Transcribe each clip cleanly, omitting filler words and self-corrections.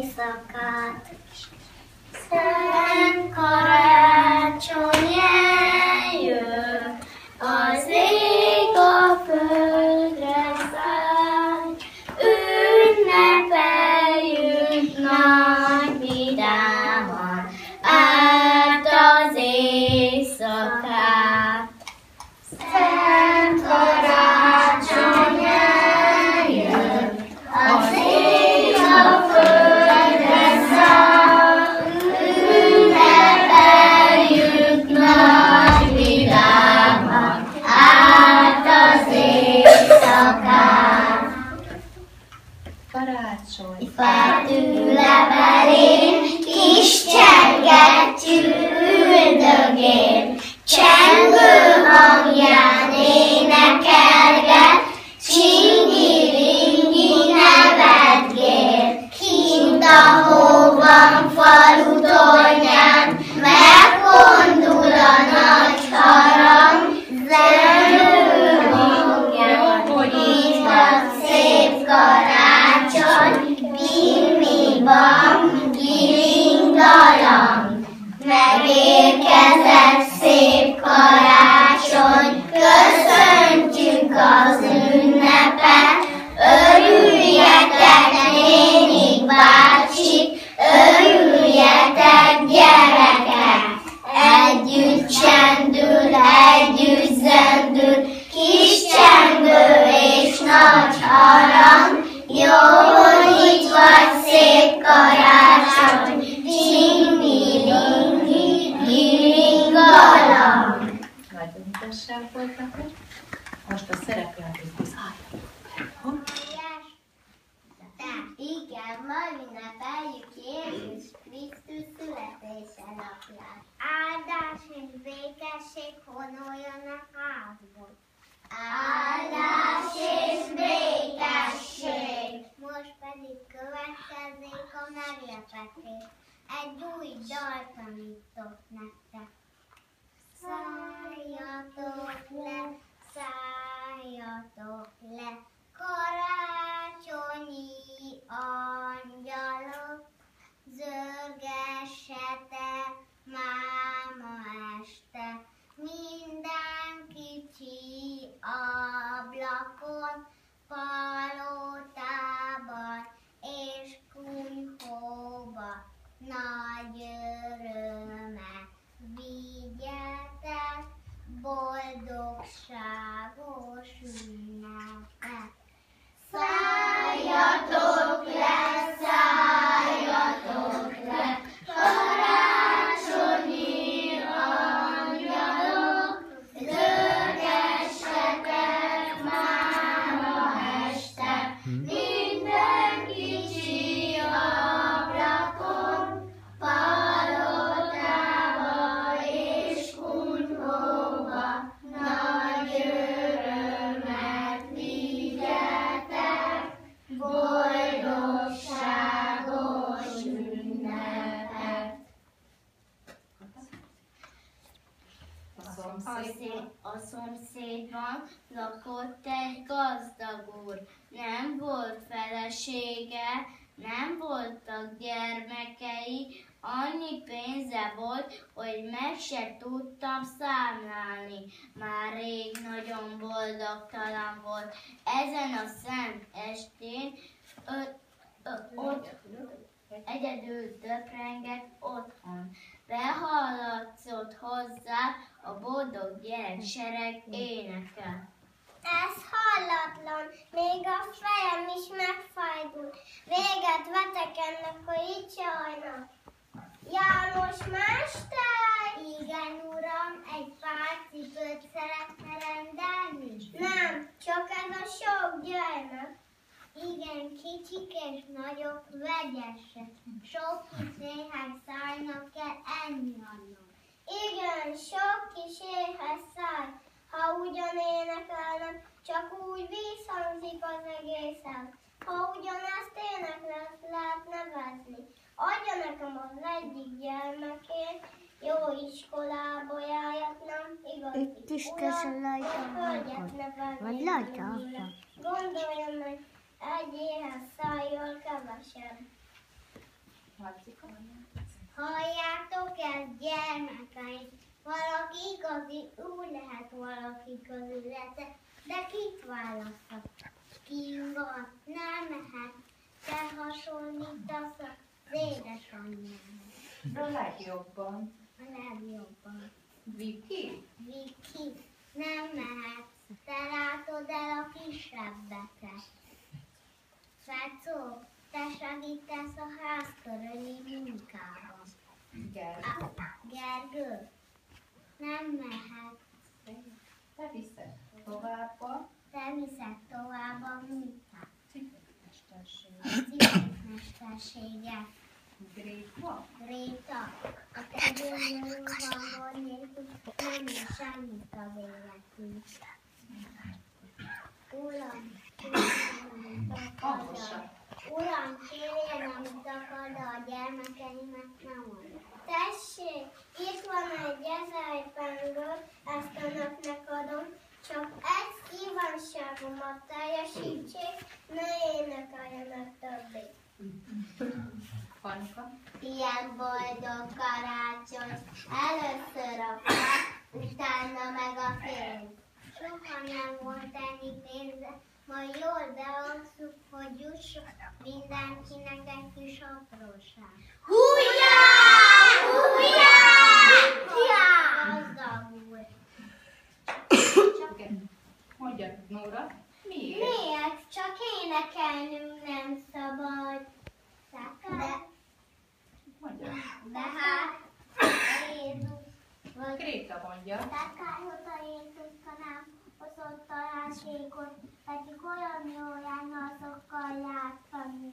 éjszakát. Szent karácsony eljön, az ég a földre száll, ünnepeljünk nagy vidáman át az éjszakát. Szent karácsony eljön, az ég a földre száll, ünnepeljünk nagy vidáman át az éjszakát. Karácsony. Fát levelén, kis csengettyű üldögél, csengő hangján énekelget, csingi-ringi nevetgél. Kint a hóban falu tornyán, megkondul a nagy harang, zenő hangján, itt a szép karácsony, bim-bam, giring-galang. Megérkezett szép karácsony, köszöntjük az ünnepet, örüljetek nénik, bácsik, örüljetek gyerekek. Együtt csendül, együtt zendül, kis csengő és nagy harang, jó, hogy itt vagy szép karácsony, csingi-ringi, giring-galang. Nagyon ügyesen folytatott. Most a szerepjátékhoz álljon. Igen, ma ünnepeljük Jézus Krisztus születése napját. Áldás és békesség honoljon a házból. Áldás és békesség! Most pedig következzék a meglepetés. Egy új dal tanítok nektek. Szálljatok le, karácsonyi angyalok, zörgessetek máma este, minden kicsi ablakon, palotában és kunyhóba, nagy örömet vigyetek, boldogságos ünnepet. Szálljatok le, karácsonyi angyalok, zörgessetek máma este, minden kicsi ablakon, palotába és kunyhóba, nagy örömet vigyetek, boldogságos ünnepet. A szomszédban lakott egy gazdag úr, nem volt felesége, nem voltak gyermekei, annyi pénze volt, hogy meg se tudtam számlálni. Már rég nagyon boldogtalan volt. Ezen a szent estén egyedül töprengett otthon. Behallatszott hozzá a boldog gyereksereg énekel. Ez hallatlan, még a fejem is megfájdul. Véget vetek ennek a icsajnak. János mester! Igen, uram, egy pár cipőt szeretne rendelni? Nem, csak ez a sok gyermek. Igen, kicsik és nagyok, vegyesek. Sok kis éhes szájnak kell enni annak. Igen, sok kis éhes száj. Ha ugyan énekelnek, csak úgy visszhangzik az egészen. Ha ugyanezt éneklet lehet nevezni, adja nekem az egyik gyermekét, jó iskolába járjatnom, igazi urat, hölgyet nevelni. Gondoljon meg, egy éhes szájjal kevesebb. Halljátok ezt, gyermekeim, valaki igazi úr lehet, valaki közületek, de kit választok? Kinga, nem mehet, te hasonlítasz az édesanyjához. A legjobban. A legjobban. Viki? Viki, nem mehetsz, te látod el a kisebbeket. Fecó, te segítesz a házkörüli munkában. Gergő, nem mehetsz. Te viszed tovább. Te viszed tovább a munkát. Mesterséget. Mesterséget. Gréta? Gréta, a te gyönyörű hangod nélkül nem is semmit az életünk. Uram, kérjen, amit akar. Uram, kérjen, amit akar, de a gyermekeimet nem ad. Tessék, itt van egy 1000 pengő, ezt önöknek adom, csak egy kívánságomat teljesítsék, ne énekeljenek többé. Anka? Ilyen boldog karácsony, először a fa, utána meg a fény. Soha nem volt ennyi pénze, majd jól beosztjuk, hogy jusson mindenkinek egy kis apróság. Hújjá! Hújjá! Hújjá! Gazdagul! Csak mondja, Nóra, miért? Miért? Csak énekelnünk nem szabad. De hát, Jézus, vagy Gréta mondja. Tekályot a Jézuska nem hozott találségot, pedig olyan jól lenne azokkal játszani.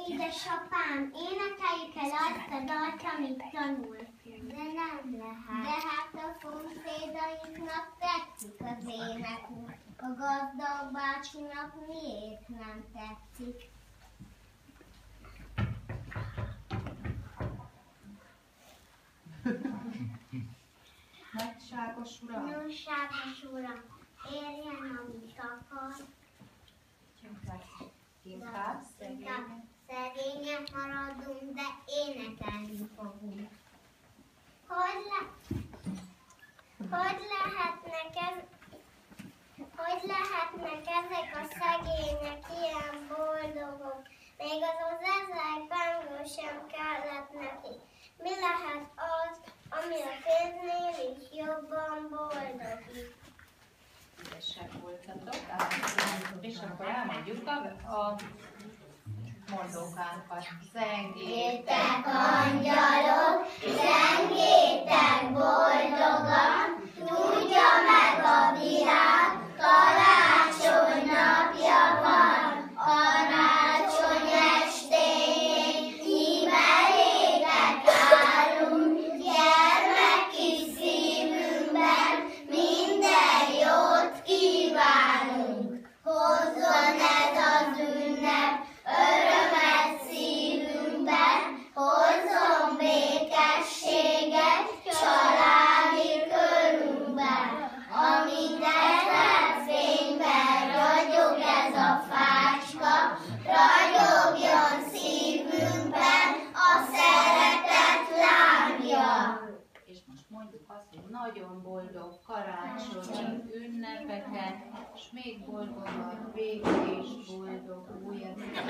Édesapám, énekeljük el azt a dalt, amit tanultunk. De nem lehet. De hát a szomszédainknak tetszik az énekünk. A gazdag bácsinak miért nem tetszik? Nagyságos uram. Nagyságos uram, érjen, amit akar. Inkább szegények. Szegények maradunk, de énekelni fogunk. Hogy lehetnek ezek a szegények ilyen boldogok? Még az 1000 pengő sem kellett neki. Mi lehet az, ami a pénznél is jobban boldogít? Ügyesek voltatok. És akkor elmondjuk a mondókánkat. Zengétek angyalok, zengétek boldogan, tudja meg a világ, karácsony napja van. Karácsony estéjén mi belétek állunk, gyermeki szívünkben minden jót kívánunk. Hozzon ez az ünnep örömet szívünkben, hozzon békességet családi körünkben. Amint ezer fényben ragyog ez a fácska, ragyogjon szívünkben a szeretet lángja. És most mondjuk azt, hogy nagyon boldog karácsonyi ünnepeket, és még boldogabb, békés, boldog új évet.